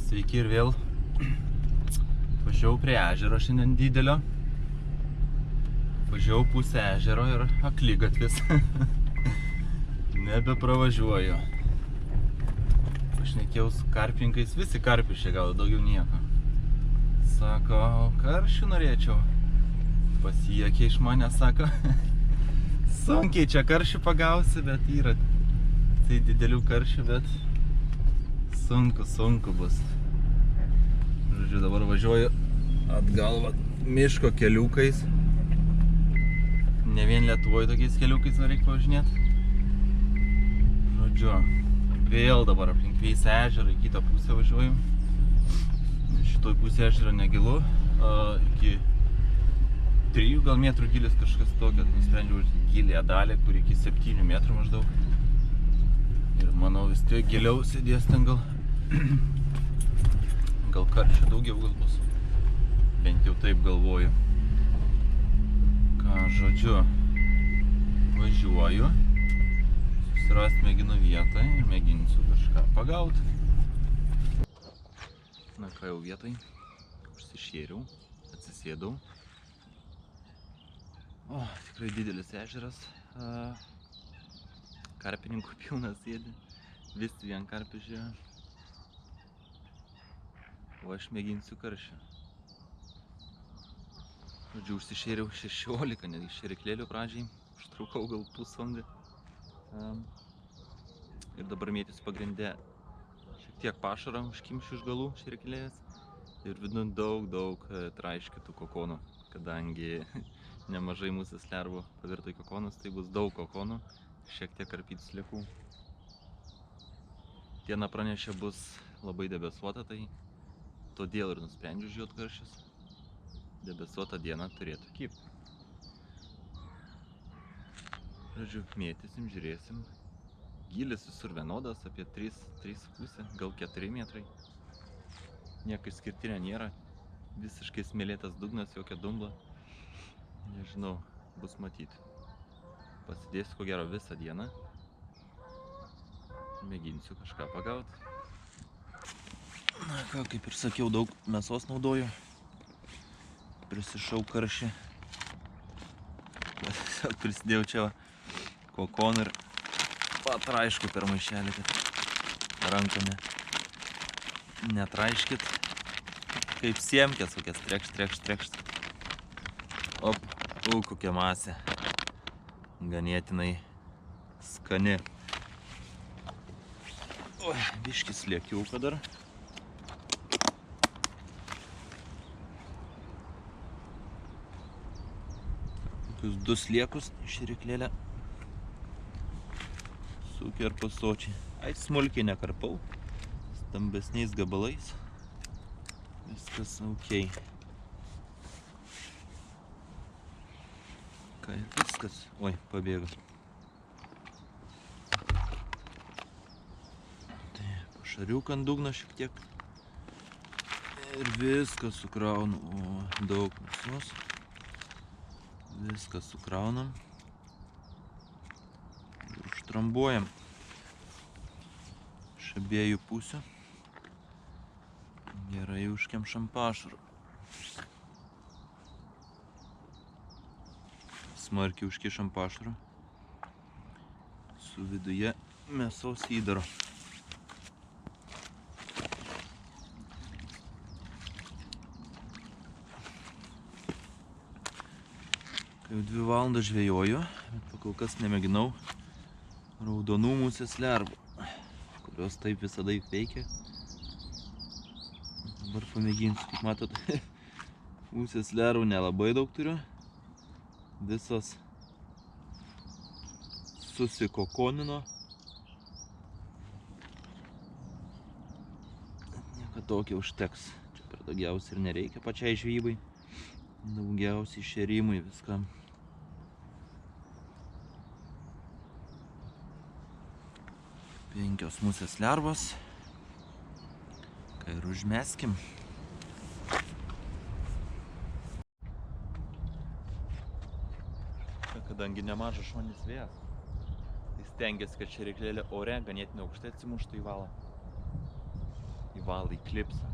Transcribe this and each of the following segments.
Sveiki ir vėl. Važiavau prie ežero šiandien didelio. Važiavau pusę ežero ir akligatvis. Nebepravažiuoju. Pašnekėjau su karpininkais, visi karpišė gaudo, daugiau nieko. Sako, karšių norėčiau. Pasijuokė iš mane, sako. Sunkiai čia karšių pagausi, bet yra tai didelių karšių, bet sunku bus. Žodžiu, dabar važiuoju atgal miško keliukais. Ne vien Lietuvoje tokiais keliukais reikia važinėti. Žodžiu, vėl dabar aplink Veisą ežerą į kitą pusę važiuoju. Šitoj pusė ežero negilu, iki 3 gal metrų gilis kažkas tokio. Nusprendžiau gilią dalį, kur iki 7 metrų maždaug. Ir manau vis tiek giliau sėdės ten gal. Gal karščio daugiau gal bus. Bent jau taip galvoju. Ką, žodžiu, važiuoju. Susirast mėginu vietą ir mėginsiu kažką pagauti. Na ką, jau vietoj. Užsišėriau, atsisėdau. O, tikrai didelis ežeras. Karpininkų pilnas sėdi. Visi vien karpį žiūrėjo. O aš mėginsiu karščio. Žodžiu, užsišėriau 16, netgi šėriklėlių pradžiai. Užtrukau gal pusvalandį. Ir dabar mėtysiu pagrinde šiek tiek pašarą užkimšiu iš galų šėriklėlės. Ir vidun daug traiškių tų kokonų. Kadangi nemažai musės lervų pavirto į kokonus, tai bus daug kokonų. Šiek tiek karpytų sliekų. Diena pranešė bus labai debesuota, tai todėl ir nusprendžiu žiūrėt karščius. Debesuota diena turėtų kibti. Žodžiu, mėtysim, žiūrėsim. Gylis visur vienodas, apie 3,5, gal 4 metrai. Nieko išskirtinio nėra. Visiškai smėlėtas dugnas, jokia dumbla. Nežinau, bus matyti. Pasidėsiu ko gero visą dieną. Mėginsiu kažką pagauti. Na ką, kaip ir sakiau, daug mėsos naudoju. Prisišau karšį. Tiesiog prisidėjau čia kokonų ir patraišku per maišelį, kad ranką netraiškit. Kaip siemkės, kokias trekšt. Op, kokia masė. Ganėtinai skani. Oi, biškis sliekiuką dar. Tokius 2 sliekus šėriklėlę sukerpu sočiai. Ai, smulkiai nekarpau, stambesniais gabalais. Viskas ok. Ką, viskas. Oi, pabėgo. Pašariuką ant dugno šiek tiek. Ir viską sukraunu. O, daug mėsos. Viską sukraunam. Ir užtrambuojam. Iš abiejų pusių. Gerai užkemšam pašarą. Smarkiai užkišam pašarą. Su viduje mėsos įdaro. Jau 2 valandas žvejoju, bet pakol kas nemėginau raudonų musės lervų, kurios taip visada veikia. Dabar pamėginsiu, kaip matot, musės lervų nelabai daug turiu. Visos susikokonino. Nieko tokio užteks. Čia per daugiausiai ir nereikia pačiai žvejybai. Daugiausiai šėrimui viskam. Penkios musės lervos. Ką ir užmeskim. Kadangi nemažas šonis vėjas, tai stengiasi, kad šėriklėlė ore ganėtinai aukštai atsimuštų į valą. į valą įklipsi.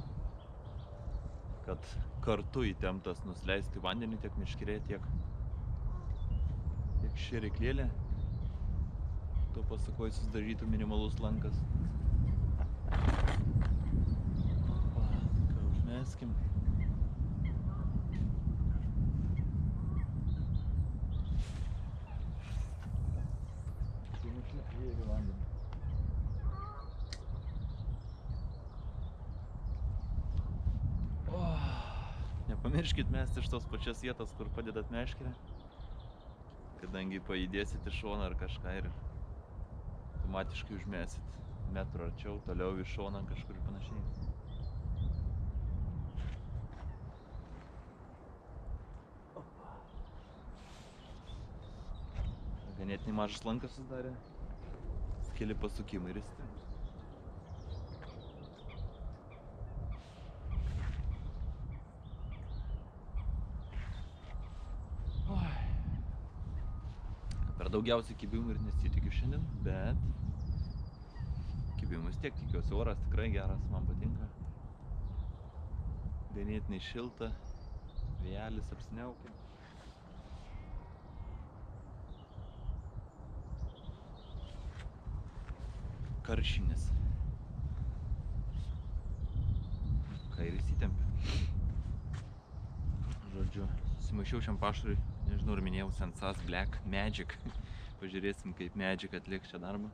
Kad kartu įtemptas nusileisti vandenį tiek meškerė, tiek šėryklėlė. To pasakoj susidarytų minimalus lankas. Ką užmeskim. Įėjo vandenį. Nepamirškit mesti iš tos pačios vietos, kur padedat meškerę. Kadangi pajudėsit į šoną ar kažką ir automatiškai užmesit metro arčiau, toliau į šoną kažkur ir panašiai. Ganėtinai mažas lankas susidarė. Keli pasukimai ir įsitims. Per daugiausiai kibimų ir nesitikiu šiandien, bet kibimus tiek tikiuosi. Oras tikrai geras, man patinka. Ganėtinai šilta, vėjelis apsiniaukia. Karšinis. Ką ir įsitempė. Žodžiu, susimaišiau šiam pašarui, nežinau ar minėjau, Sensas Black Magic. Pažiūrėsim, kaip Magic atliks šią darbą.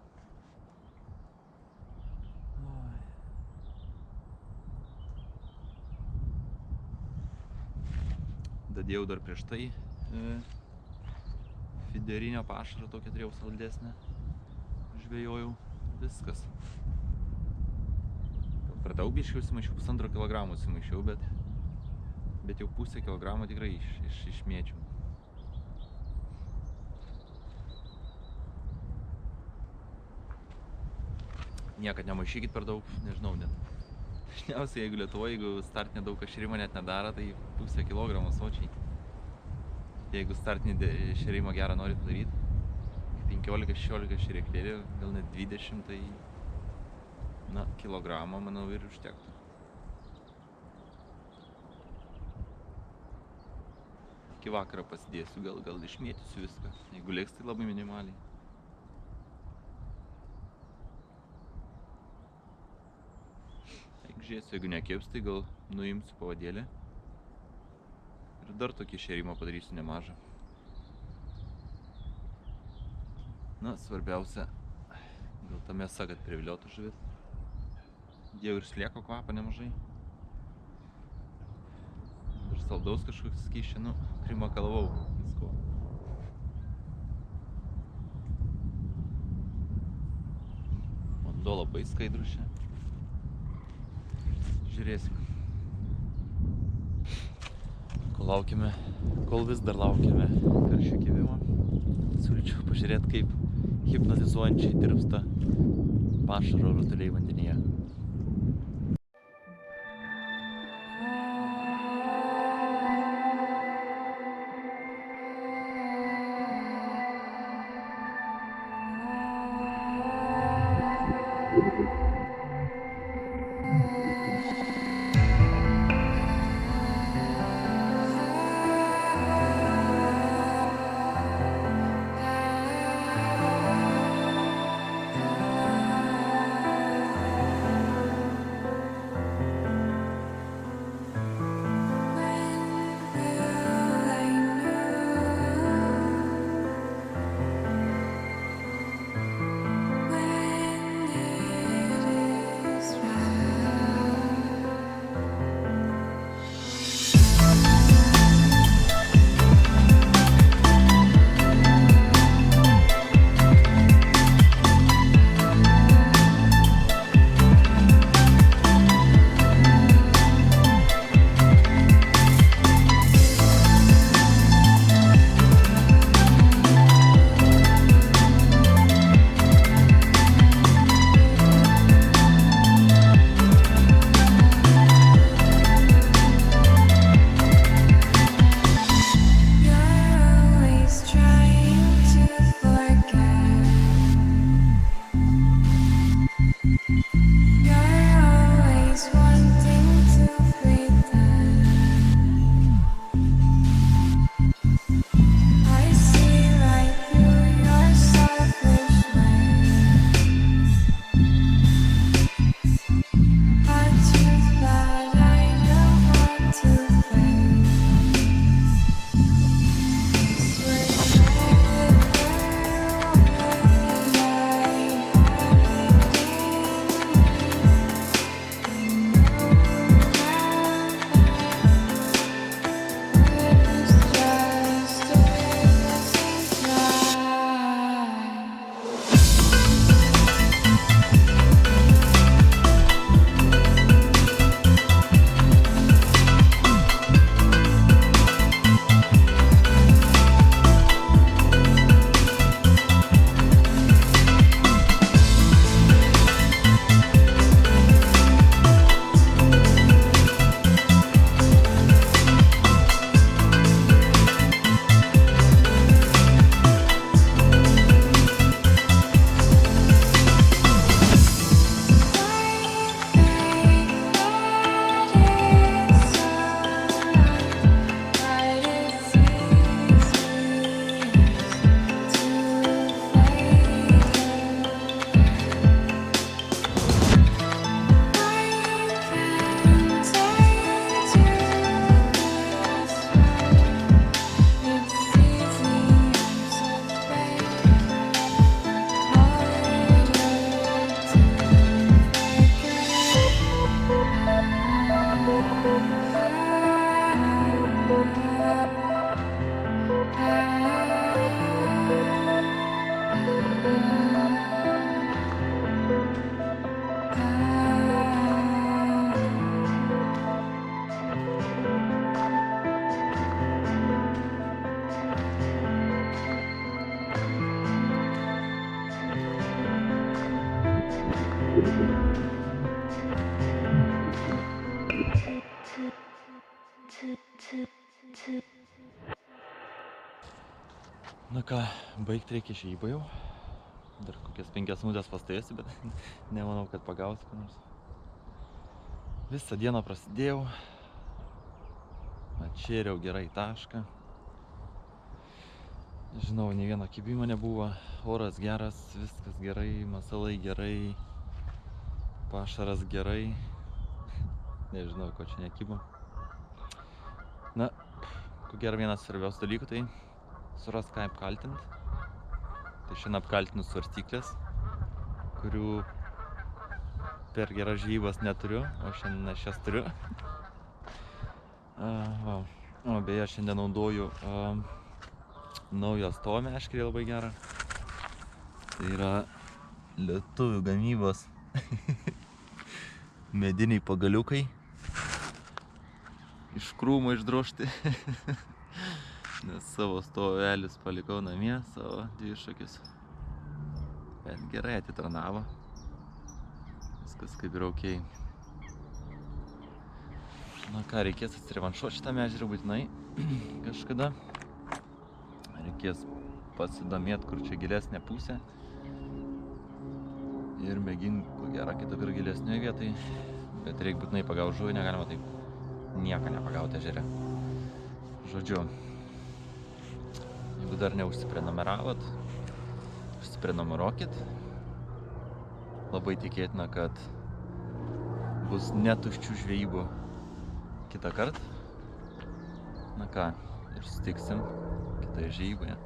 Dadėjau dar prieš tai fiderinio pašarą, tokią turėjau saldesnę. Žvejojau. Viskas. Per daug biškiau įsimaišiau, 1,5 kilogramų įsimaišiau, bet jau pusę kilogramo tikrai išmėčiau. Niekad nemaišykit per daug, nežinau net. Dažniausiai, jeigu Lietuvoje, jeigu startinė daug šėrimo net nedaro, tai pusę kilogramo sočiai. Jeigu startinį šėrimą gerą norit padaryti, 15-16 šėryklėlė, gal net 20, tai kilogramą, manau, ir užtektų. Iki vakaro pasidėsiu, gal išmėtysiu viską. Jeigu liks, tai labai minimaliai. Žiūrėsiu, jeigu nekibs, tai gal nuimsiu pavadėlį. Ir dar tokį šėrimą padarysiu nemažą. Svarbiausia, gal ta mėsa, kad priviliotų žuvis. Jau ir slieko kvapą nemažai. Ir saldaus kažkoks skysčia, krimakalavau visko. Vanduo labai skaidrus čia. Žiūrėsim. Kol vis dar laukiame karščio kibimo. Siūlyčiau pažiūrėti, kaip hipnotizuojančiai tirpsta pašaro rutuliai vandenyje. Na ką, baigti reikia žvejybą jau. Dar kokias 5 minutės pastovėsiu, bet nemanau, kad pagausiu ką nors. Visą dieną prasidėjau. Atšėriau gerai tašką. Žinau, nei vieno kibimo nebuvo. Oras geras, viskas gerai, masalai gerai. Pašaras gerai. Nežinau, ko čia nekibo. Na, ko gero vienas svarbiausių dalykų, tai surast ką apkaltint. Tai šiandien apkaltinu svarstyklės, kurių per geras žvejybas neturiu, o šiandien aš jas turiu. O beje, šiandien naudoju naują stovo meškerę labai gerą. Tai yra lietuvių gamybos mediniai pagaliukai. Iš krūmo išdrožti. Nes savo stovelius palikau namie, savo dvišakius. Bet gerai atitarnavo. Viskas kaip ir okei. Na ką, reikės atsirevanšuoti šitą ežerą būtinai kažkada. Reikės pasidomėti, kur čia gilesnė pusė. Ir mėginti, ko gero, kitokio gilesnioje vietoj. Bet reikia būtinai pagauti žuvį, negalima taip nieko nepagauti ežere. Žodžiu, jeigu dar neužsiprenumeravot, užsiprenumeruokit. Labai tikėtina, kad bus netuščių žvejybų kitą kartą. Na ką, ir susitiksim kitoje žvejyboje.